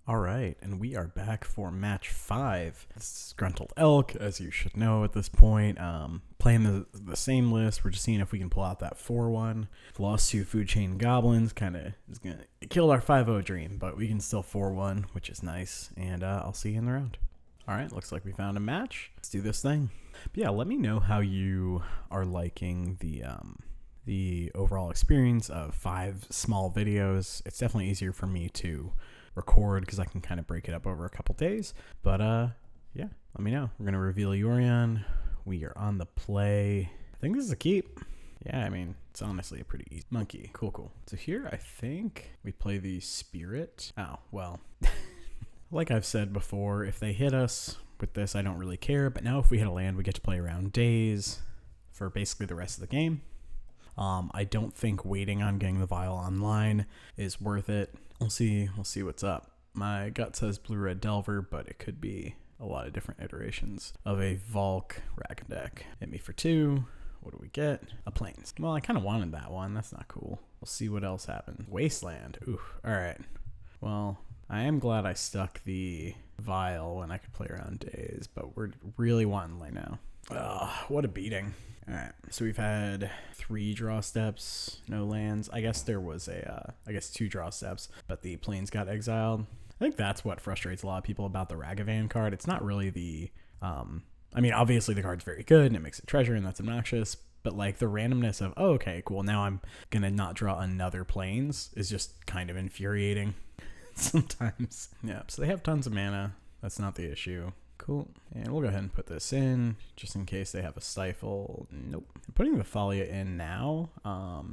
All right, and we are back for match 5. Disgruntled Elk, as you should know at this point, playing the same list. We're just seeing if we can pull out that 4-1. Lost to Food Chain Goblins, kind of is gonna kill our 5-0 dream, but we can still 4-1, which is nice. And I'll see you in the round. All right, looks like we found a match. Let's do this thing. But yeah, let me know how you are liking the overall experience of 5 small videos. It's definitely easier for me to record because I can kind of break it up over a couple days. But yeah, let me know. We're gonna reveal Yorion. We are on the play. I think this is a keep. Yeah, I mean, it's honestly a pretty easy monkey. Cool. So here I think we play the spirit. Oh, well. Like I've said before, if they hit us with this, I don't really care. But now if we hit a land, we get to play around days for basically the rest of the game. I don't think waiting on getting the vial online is worth it. We'll see what's up. My gut says blue-red Delver, but it could be a lot of different iterations of a Volk Rag deck. Hit me for 2. What do we get? A Plains. Well, I kind of wanted that one. That's not cool. We'll see what else happens. Wasteland. Ooh, all right. Well, I am glad I stuck the vial when I could play around days, but we're really wanting lay now. What a beating. All right, so we've had 3 draw steps, no lands. I guess there was 2 draw steps, but the Plains got exiled. I think that's what frustrates a lot of people about the Ragavan card. It's not really the, I mean, obviously the card's very good and it makes it treasure and that's obnoxious, but like the randomness of, oh, okay, cool, now I'm gonna not draw another Plains is just kind of infuriating sometimes. Yeah, so they have tons of mana. That's not the issue. Cool. And we'll go ahead and put this in just in case they have a stifle. Nope. I'm putting the Thalia in now.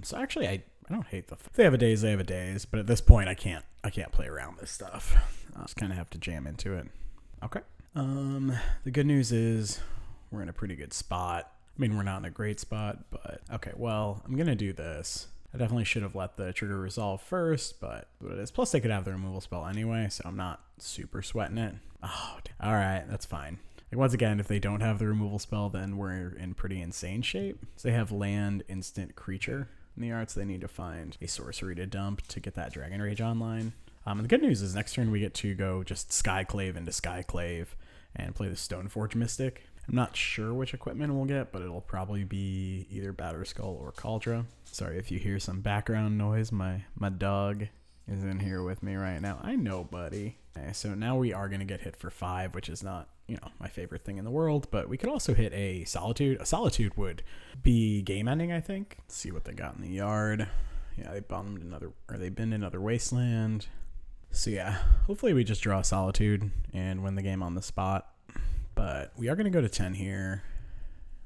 So actually I don't hate if they have a daze, they have a daze, but at this point I can't play around this stuff. I just kind of have to jam into it. Okay. The good news is we're in a pretty good spot. I mean, we're not in a great spot, but okay, well, I'm going to do this. I definitely should have let the trigger resolve first, but what it is. Plus, they could have the removal spell anyway, so I'm not super sweating it. Oh, all right, that's fine. Like, once again, if they don't have the removal spell, then we're in pretty insane shape. So they have land, instant, creature in the arts. They need to find a sorcery to dump to get that Dragon Rage online. And the good news is next turn we get to go just Skyclave into Skyclave and play the Stoneforge Mystic. I'm not sure which equipment we'll get, but it'll probably be either Batterskull or Cauldra. Sorry if you hear some background noise. My dog is in here with me right now. I know, buddy. Okay, so now we are going to get hit for 5, which is not, my favorite thing in the world, but we could also hit a Solitude. A Solitude would be game ending, I think. Let's see what they got in the yard. Yeah, they binned another Wasteland. So yeah, hopefully we just draw a Solitude and win the game on the spot. But we are going to go to 10 here.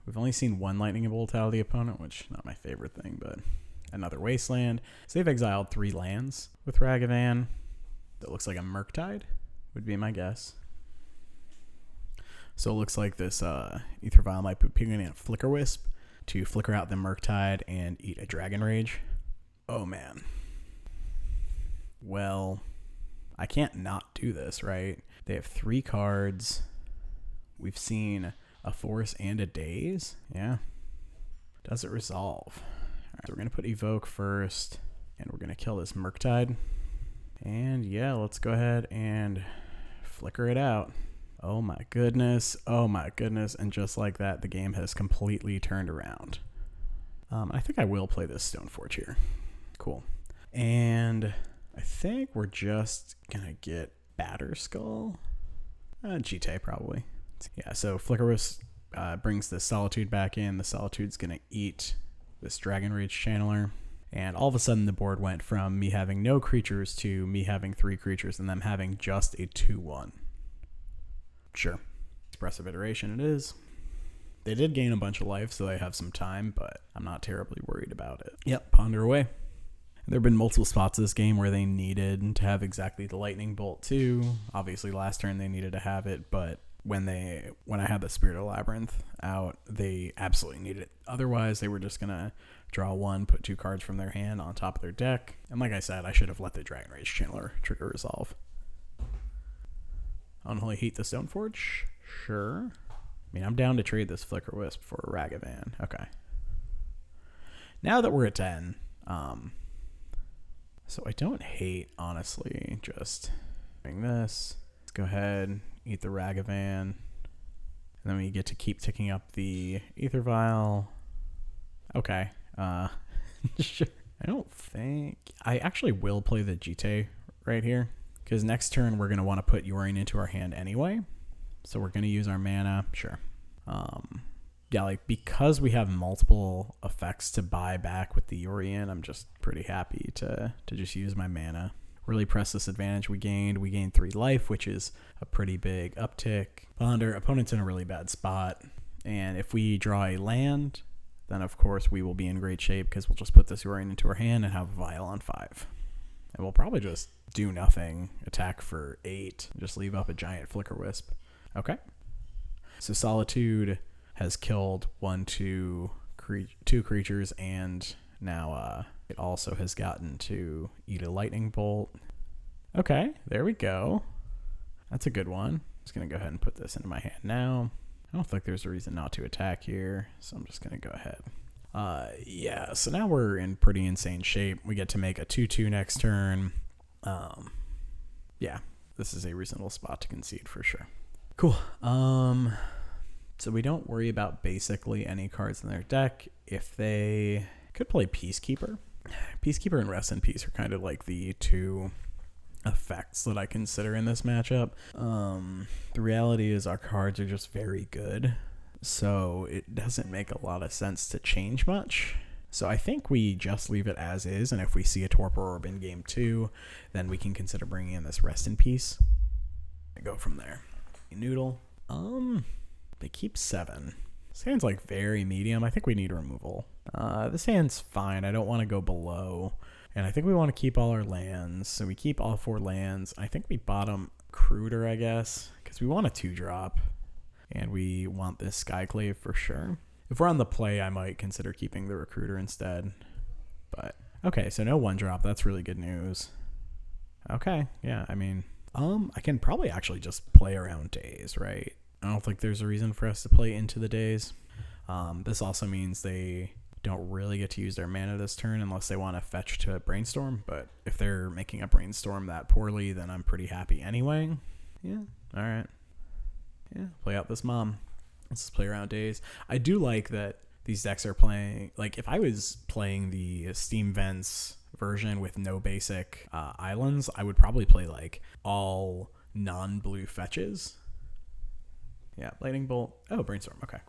We've only seen 1 lightning bolt out of the opponent, which not my favorite thing, but another Wasteland. So they've exiled 3 lands with Ragavan. That looks like a Murktide, would be my guess. So it looks like this Ether Vial might be picking in a Flicker Wisp to flicker out the Murktide and eat a Dragon Rage. Oh, man. Well, I can't not do this, right? They have 3 cards. We've seen a Force and a Daze. Yeah. Does it resolve? All right, so we're going to put Evoke first, and we're going to kill this Murktide. And yeah, let's go ahead and flicker it out. Oh my goodness. Oh my goodness. And just like that, the game has completely turned around. I think I will play this Stoneforge here. Cool. And I think we're just going to get Batterskull. Jite probably. Yeah, so Flicker Wisp brings the Solitude back in. The Solitude's going to eat this Dragon Rage Channeler. And all of a sudden the board went from me having no creatures to me having 3 creatures and them having just a 2/1. Sure. Expressive iteration it is. They did gain a bunch of life, so they have some time, but I'm not terribly worried about it. Yep, ponder away. There have been multiple spots this game where they needed to have exactly the Lightning Bolt too. Obviously last turn they needed to have it, but when I had the Spirit of Labyrinth out, they absolutely needed it. Otherwise, they were just going to draw 1, put 2 cards from their hand on top of their deck. And like I said, I should have let the Dragon Rage Channeler trigger resolve. Unholy Heat the Stoneforge? Sure. I mean, I'm down to trade this Flicker Wisp for a Ragavan. Okay. Now that we're at 10, so I don't hate, honestly, just Doing this. Let's go ahead, eat the Ragavan. And then we get to keep ticking up the Ether Vial. Okay. Sure. I don't think... I actually will play the Jite right here. Because next turn we're going to want to put Yorion into our hand anyway. So we're going to use our mana. Sure. Yeah, like because we have multiple effects to buy back with the Yorion, I'm just pretty happy to just use my mana. Really press this advantage we gained. We gained 3 life, which is a pretty big uptick. Ponder, opponent's in a really bad spot. And if we draw a land, then of course we will be in great shape because we'll just put this Yorion into our hand and have a Vial on 5. And we'll probably just do nothing, attack for 8, just leave up a giant Flicker Wisp. Okay. So Solitude has killed 2 creatures, and now it also has gotten to eat a Lightning Bolt. Okay, there we go. That's a good one. I'm just going to go ahead and put this into my hand now. I don't think there's a reason not to attack here, so I'm just going to go ahead. Yeah, so now we're in pretty insane shape. We get to make a 2/2 next turn. Yeah, this is a reasonable spot to concede for sure. Cool. So we don't worry about basically any cards in their deck. If they could play Peacekeeper. Peacekeeper and Rest in Peace are kind of like the 2 effects that I consider in this matchup. The reality is our cards are just very good, so it doesn't make a lot of sense to change much. So I think we just leave it as is, and if we see a Torpor Orb in game 2, then we can consider bringing in this Rest in Peace and go from there. Noodle. They keep 7. This hand's like very medium. I think we need removal. This hand's fine. I don't want to go below. And I think we want to keep all our lands. So we keep all 4 lands. I think we bottom Recruiter, I guess, because we want a 2-drop. And we want this Skyclave for sure. If we're on the play, I might consider keeping the Recruiter instead. But, okay, so no 1-drop. That's really good news. Okay, yeah, I mean, I can probably actually just play around Days, right? I don't think there's a reason for us to play into the Days. This also means they don't really get to use their mana this turn unless they want to fetch to Brainstorm. But if they're making a Brainstorm that poorly, then I'm pretty happy anyway. Yeah, all right. Yeah, play out this Mom. Let's just play around Days. I do like that these decks are playing, like if I was playing the Steam Vents version with no basic islands, I would probably play like all non-blue fetches. Yeah, Lightning Bolt. Oh, Brainstorm. Okay.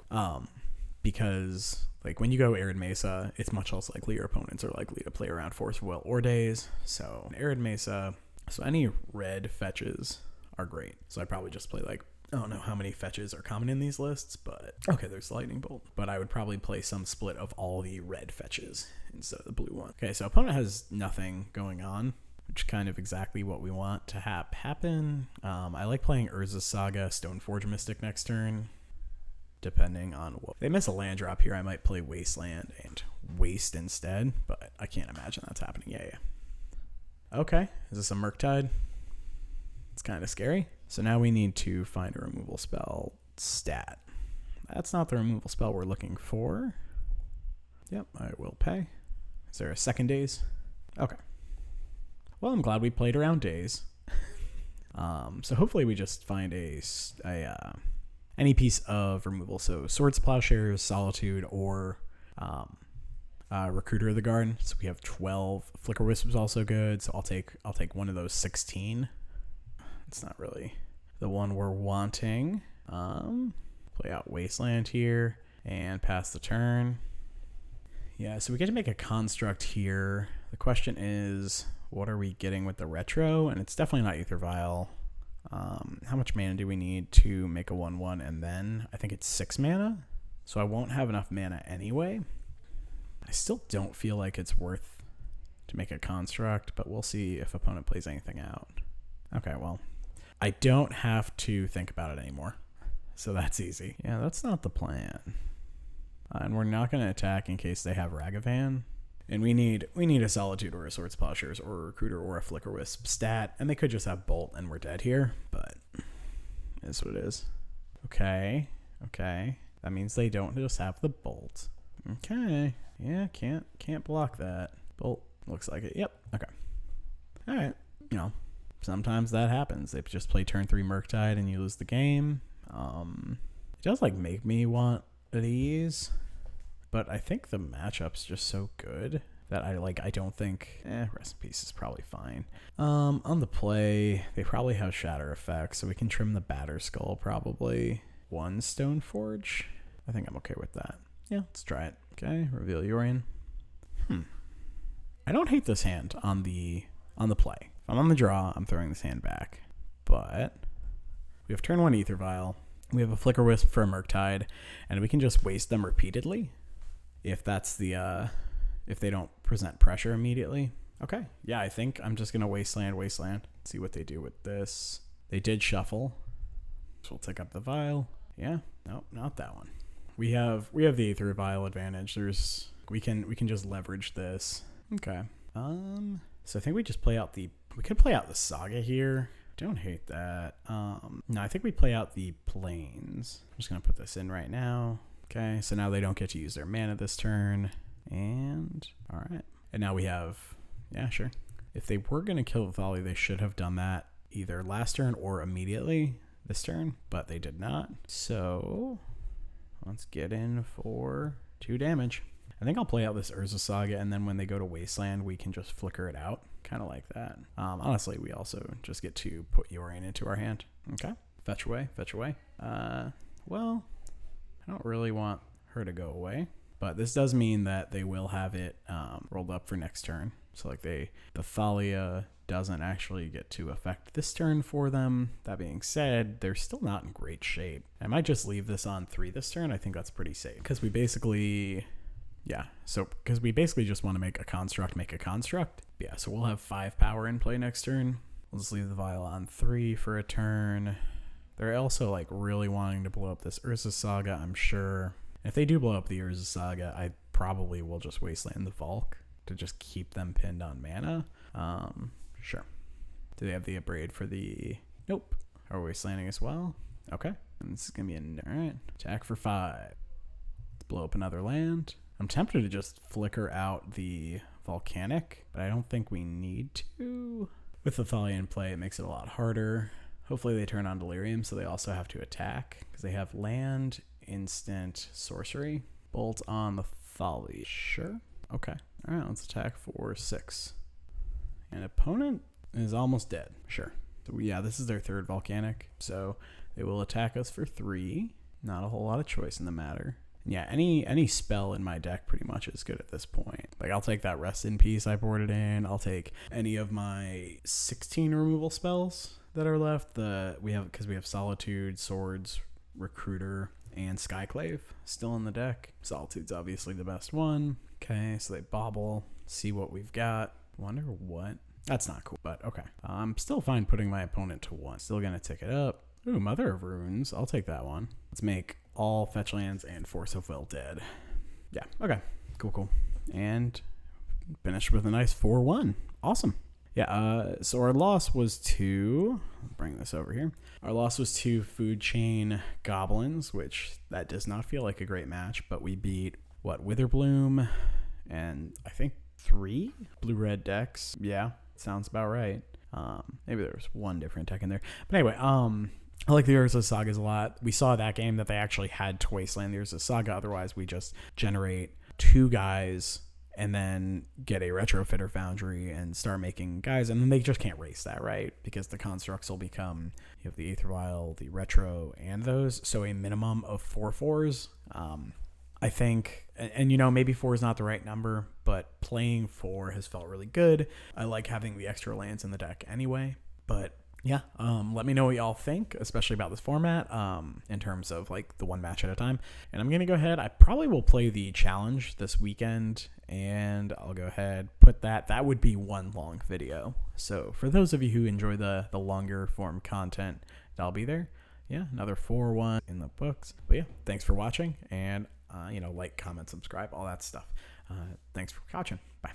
Because like when you go Arid Mesa, it's much less likely your opponents are likely to play around Force of Will or Days. So Arid Mesa, so any red fetches are great. So I'd probably just play like, I don't know how many fetches are common in these lists, but okay, there's Lightning Bolt. But I would probably play some split of all the red fetches instead of the blue one. Okay, so opponent has nothing going on, which is kind of exactly what we want to happen. I like playing Urza's Saga, Stoneforge Mystic next turn, depending on what. If they miss a land drop here, I might play Wasteland and Waste instead, but I can't imagine that's happening. Yeah. Okay, is this a Murktide? It's kind of scary. So now we need to find a removal spell stat. That's not the removal spell we're looking for. Yep, I will pay. Is there a second Days? Okay. Well, I'm glad we played around Days. So hopefully we just find any piece of removal. So Swords, Plowshares, Solitude, or Recruiter of the Guard. So we have 12. Flicker Wisp is also good. So I'll take one of those 16. It's not really the one we're wanting. Play out Wasteland here and pass the turn. Yeah, so we get to make a construct here. The question is, what are we getting with the retro? And it's definitely not Ether Vial. How much mana do we need to make a 1/1? And then I think it's 6 mana. So I won't have enough mana anyway. I still don't feel like it's worth to make a construct, but we'll see if opponent plays anything out. Okay, well, I don't have to think about it anymore. So that's easy. Yeah, that's not the plan. And we're not going to attack in case they have Ragavan. And we need a Solitude or a Swords, Plowshares or a Recruiter or a Flicker Wisp stat. And they could just have Bolt and we're dead here, but it is what it is. Okay. That means they don't just have the Bolt. Okay. Yeah, can't block that. Bolt looks like it. Yep. Okay. All right. sometimes that happens. They just play turn 3 Murktide and you lose the game. It does like make me want these, but I think the matchup's just so good that I don't think Rest in Peace is probably fine. On the play, they probably have Shatter effects, so we can trim the Batter Skull probably. 1 Stoneforge. I think I'm okay with that. Yeah, let's try it. Okay, reveal Yorion. I don't hate this hand on the play. If I'm on the draw, I'm throwing this hand back. But we have turn 1 Ether Vial. We have a Flicker Wisp for a Murktide, and we can just waste them repeatedly if that's the if they don't present pressure immediately. Okay, yeah, I think I'm just gonna wasteland. See what they do with this. They did shuffle, so we'll take up the vial. Yeah, nope, not that one. We have the Ether Vial advantage. We can just leverage this. Okay. So I think we just play out we could play out the Saga here. Don't hate that. No, I think we play out the Plains. I'm just gonna put this in right now. Okay, so now they don't get to use their mana this turn. And all right. And now we have, yeah, sure. If they were gonna kill Volley, they should have done that either last turn or immediately this turn, but they did not. So let's get in for 2 damage. I think I'll play out this Urza Saga, and then when they go to Wasteland, we can just flicker it out. Kind of like that. Honestly, we also just get to put Yorion into our hand. Okay. Fetch away. Well, I don't really want her to go away, but this does mean that they will have it rolled up for next turn. So like the Thalia doesn't actually get to affect this turn for them. That being said, they're still not in great shape. I might just leave this on 3 this turn. I think that's pretty safe because we basically... Yeah, so because we basically just want to make a construct. Yeah, so we'll have 5 power in play next turn. We'll just leave the vial on 3 for a turn. They're also like really wanting to blow up this Urza Saga, I'm sure. If they do blow up the Urza Saga, I probably will just wasteland the Valk to just keep them pinned on mana. Sure. Do they have the Abrade for the... Nope. Are we wastelanding as well? Okay. And this is going to be all right. Attack for 5. Let's blow up another land. I'm tempted to just flicker out the Volcanic, but I don't think we need to. With the Thalia in play, it makes it a lot harder. Hopefully they turn on Delirium, so they also have to attack, because they have land, instant, sorcery. Bolt on the Thalia. Sure. Okay. All right, let's attack for 6. And opponent is almost dead. Sure. So yeah, this is their 3rd Volcanic, so they will attack us for 3. Not a whole lot of choice in the matter. Yeah, any spell in my deck pretty much is good at this point. Like, I'll take that Rest in Peace I boarded in. I'll take any of my 16 removal spells that are left. Because we have Solitude, Swords, Recruiter, and Skyclave still in the deck. Solitude's obviously the best one. Okay, so they bobble. See what we've got. Wonder what? That's not cool, but okay. I'm still fine putting my opponent to 1. Still gonna tick it up. Ooh, Mother of Runes. I'll take that one. Let's make all fetch lands and Force of Will dead. Yeah, okay. Cool. And finish with a nice 4-1. Awesome. Yeah, so our loss was to... Bring this over here. Our loss was to Food Chain Goblins, which that does not feel like a great match, but we beat, Witherbloom, and I think 3 blue-red decks. Yeah, sounds about right. Maybe there was 1 different deck in there. But anyway, I like the Urza Sagas a lot. We saw that game that they actually had to wasteland the Urza Saga. Otherwise, we just generate 2 guys and then get a Retrofitter Foundry and start making guys. And then they just can't race that, right? Because the constructs will become, you have the Aether Vial, the Retro, and those. So a minimum of 4 4s. I think, and maybe 4 is not the right number, but playing 4 has felt really good. I like having the extra lands in the deck anyway. But yeah, let me know what y'all think, especially about this format, in terms of like the 1 match at a time. And I'm going to go ahead. I probably will play the challenge this weekend, and I'll go ahead, put that would be 1 long video. So for those of you who enjoy the longer form content, I'll be there. Yeah, another 4-1 in the books. But yeah, thanks for watching, and like, comment, subscribe, all that stuff. Thanks for watching. Bye.